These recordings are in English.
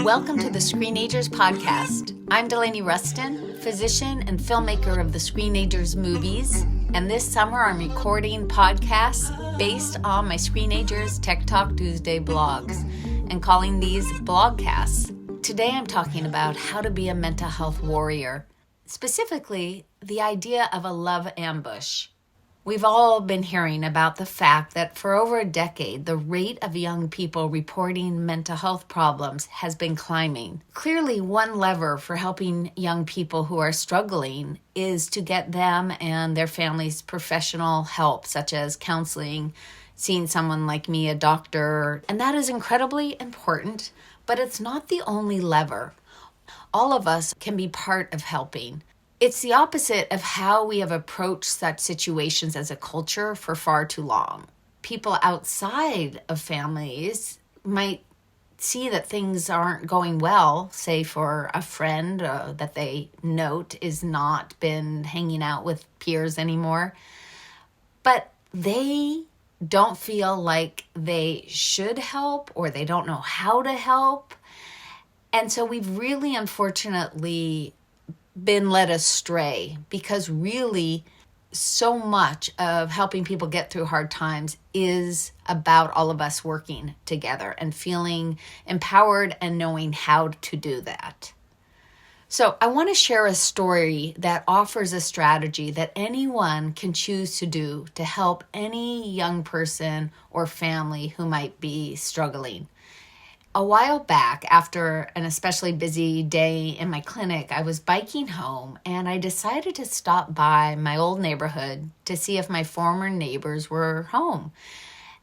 Welcome to the Screenagers Podcast. I'm Delaney Ruston, physician and filmmaker of the Screenagers movies, and this summer I'm recording podcasts based on my Screenagers Tech Talk Tuesday blogs and calling these blogcasts. Today I'm talking about how to be a mental health warrior, specifically the idea of a love ambush. We've all been hearing about the fact that for over a decade, the rate of young people reporting mental health problems has been climbing. Clearly, one lever for helping young people who are struggling is to get them and their families professional help, such as counseling, seeing someone like me, a doctor, and that is incredibly important, but it's not the only lever. All of us can be part of helping. It's the opposite of how we have approached such situations as a culture for far too long. People outside of families might see that things aren't going well, say for a friend that they note is not been hanging out with peers anymore, but they don't feel like they should help or they don't know how to help. And so we've really unfortunately been led astray because really so much of helping people get through hard times is about all of us working together and feeling empowered and knowing how to do that. So I want to share a story that offers a strategy that anyone can choose to do to help any young person or family who might be struggling. A while back, after an especially busy day in my clinic, I was biking home and I decided to stop by my old neighborhood to see if my former neighbors were home.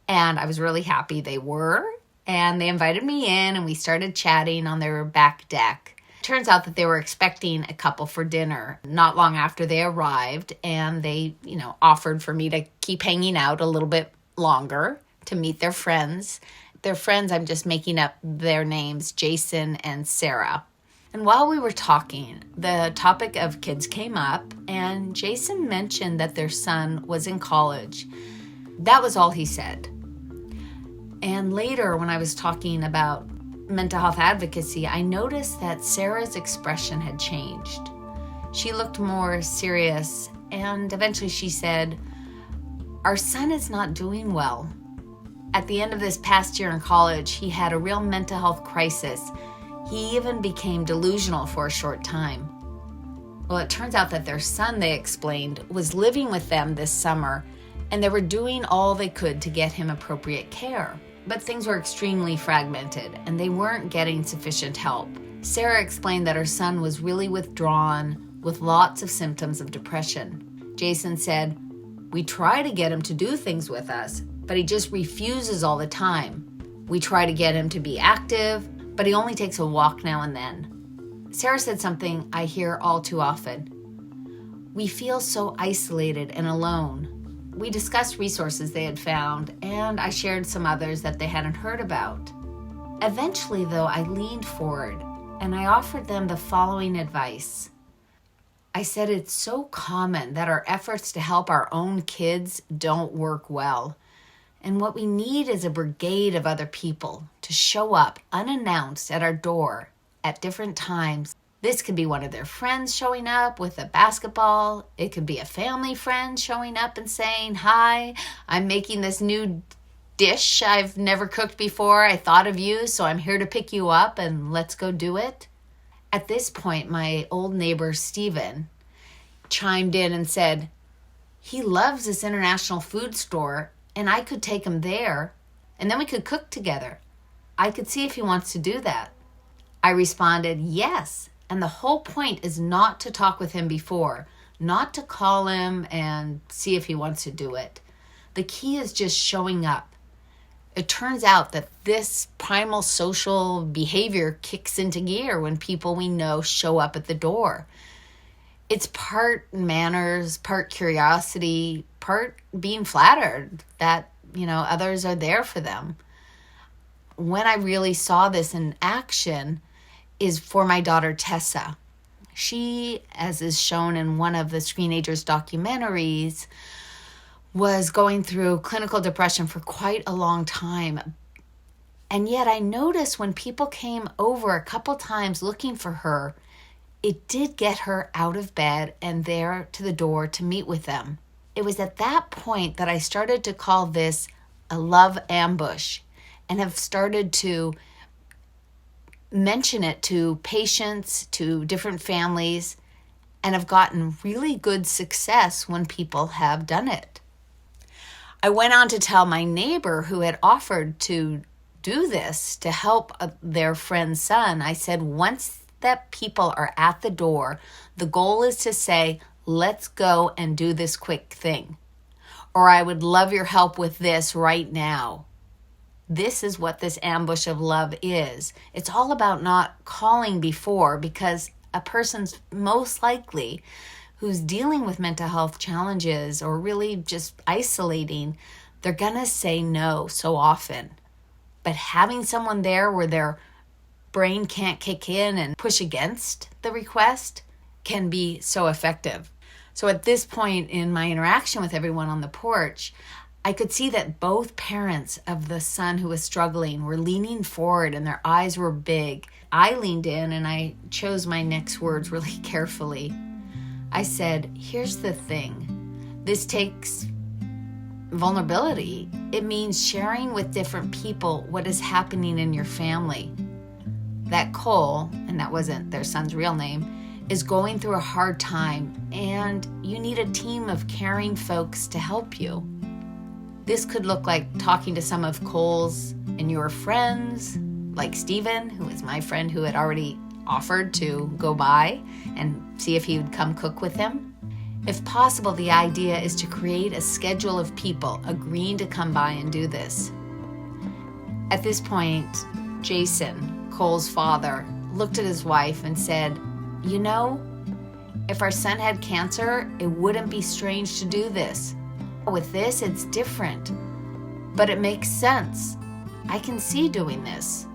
And I was really happy they were, and they invited me in and we started chatting on their back deck. Turns out that they were expecting a couple for dinner not long after they arrived, and they, offered for me to keep hanging out a little bit longer to meet their friends. Their friends, I'm just making up their names, Jason and Sarah. And while we were talking, the topic of kids came up, and Jason mentioned that their son was in college. That was all he said. And later, when I was talking about mental health advocacy, I noticed that Sarah's expression had changed. She looked more serious, and eventually she said, "Our son is not doing well. At the end of this past year in college, he had a real mental health crisis. He even became delusional for a short time." Well, it turns out that their son, they explained, was living with them this summer, and they were doing all they could to get him appropriate care. But things were extremely fragmented, and they weren't getting sufficient help. Sarah explained that her son was really withdrawn with lots of symptoms of depression. Jason said, "We try to get him to do things with us, but he just refuses all the time. We try to get him to be active, but he only takes a walk now and then." Sarah said something I hear all too often. "We feel so isolated and alone." We discussed resources they had found, and I shared some others that they hadn't heard about. Eventually, though, I leaned forward and I offered them the following advice. I said it's so common that our efforts to help our own kids don't work well. And what we need is a brigade of other people to show up unannounced at our door at different times. This could be one of their friends showing up with a basketball. It could be a family friend showing up and saying, "Hi, I'm making this new dish I've never cooked before. I thought of you, so I'm here to pick you up and let's go do it." At this point, my old neighbor, Steven, chimed in and said, "He loves this international food store, and I could take him there, and then we could cook together. I could see if he wants to do that." I responded, "Yes, and the whole point is not to talk with him before, not to call him and see if he wants to do it. The key is just showing up." It turns out that this primal social behavior kicks into gear when people we know show up at the door. It's part manners, part curiosity, part being flattered that, others are there for them. When I really saw this in action is for my daughter Tessa. She, as is shown in one of the Screenagers documentaries, was going through clinical depression for quite a long time. And yet I noticed when people came over a couple times looking for her, it did get her out of bed and there to the door to meet with them. It was at that point that I started to call this a love ambush and have started to mention it to patients, to different families, and have gotten really good success when people have done it. I went on to tell my neighbor who had offered to do this to help their friend's son. I said, once that people are at the door, the goal is to say, let's go and do this quick thing. Or I would love your help with this right now. This is what this ambush of love is. It's all about not calling before, because a person's most likely who's dealing with mental health challenges or really just isolating, they're going to say no so often. But having someone there where their brain can't kick in and push against the request can be so effective. So at this point in my interaction with everyone on the porch, I could see that both parents of the son who was struggling were leaning forward and their eyes were big. I leaned in and I chose my next words really carefully. I said, here's the thing. This takes vulnerability. It means sharing with different people what is happening in your family. That Cole, and that wasn't their son's real name, is going through a hard time, and you need a team of caring folks to help you. This could look like talking to some of Cole's and your friends, like Steven, who is my friend who had already offered to go by and see if he would come cook with him. If possible, the idea is to create a schedule of people agreeing to come by and do this. At this point, Jason, Cole's father, looked at his wife and said, you know, if our son had cancer, it wouldn't be strange to do this. With this, it's different, but it makes sense. I can see doing this.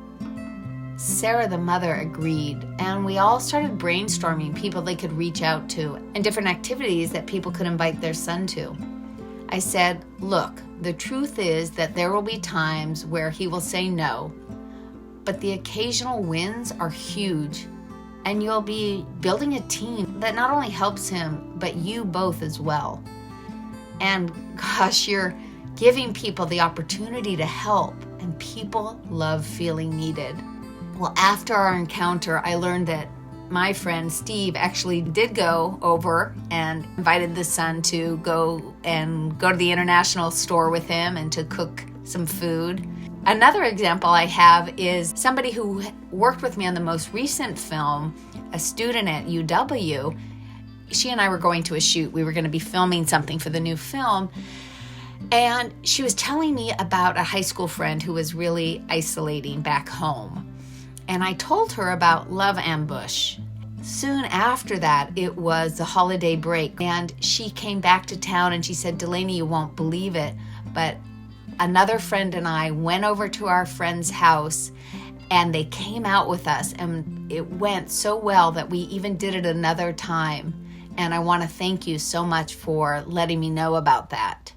Sarah, the mother, agreed, and we all started brainstorming people they could reach out to and different activities that people could invite their son to. I said, look, the truth is that there will be times where he will say no, but the occasional wins are huge, and you'll be building a team that not only helps him, but you both as well. And gosh, you're giving people the opportunity to help, and people love feeling needed. Well, after our encounter, I learned that my friend Steve actually did go over and invited the son to go to the international store with him and to cook some food. Another example I have is somebody who worked with me on the most recent film, a student at UW. She and I were going to a shoot. We were going to be filming something for the new film. And she was telling me about a high school friend who was really isolating back home. And I told her about Love Ambush. Soon after that, it was the holiday break. And she came back to town and she said, Delaney, you won't believe it, but another friend and I went over to our friend's house and they came out with us. And it went so well that we even did it another time. And I want to thank you so much for letting me know about that.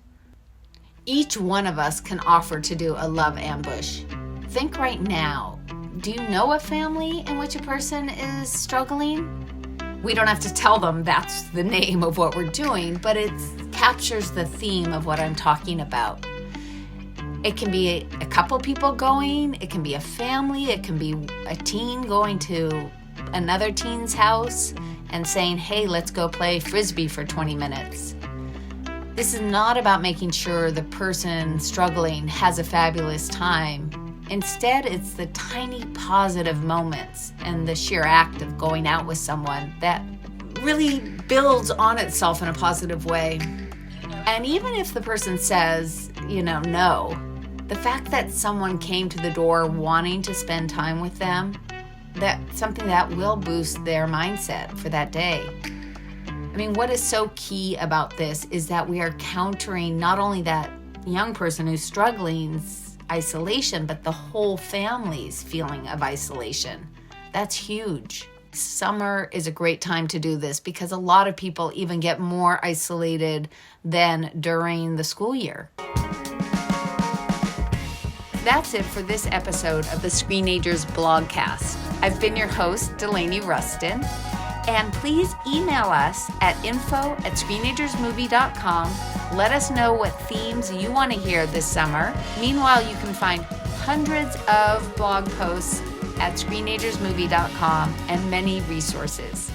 Each one of us can offer to do a love ambush. Think right now. Do you know a family in which a person is struggling? We don't have to tell them that's the name of what we're doing, but it captures the theme of what I'm talking about. It can be a couple people going, it can be a family, it can be a teen going to another teen's house and saying, hey, let's go play Frisbee for 20 minutes. This is not about making sure the person struggling has a fabulous time. Instead, it's the tiny positive moments and the sheer act of going out with someone that really builds on itself in a positive way. And even if the person says, no, the fact that someone came to the door wanting to spend time with them, that's something that will boost their mindset for that day. I mean, what is so key about this is that we are countering not only that young person who's struggling's isolation, but the whole family's feeling of isolation. That's huge. Summer is a great time to do this because a lot of people even get more isolated than during the school year. That's it for this episode of the Screenagers Blogcast. I've been your host, Delaney Ruston, and please email us at info@screenagersmovie.com. Let us know what themes you want to hear this summer. Meanwhile, you can find hundreds of blog posts at screenagersmovie.com and many resources.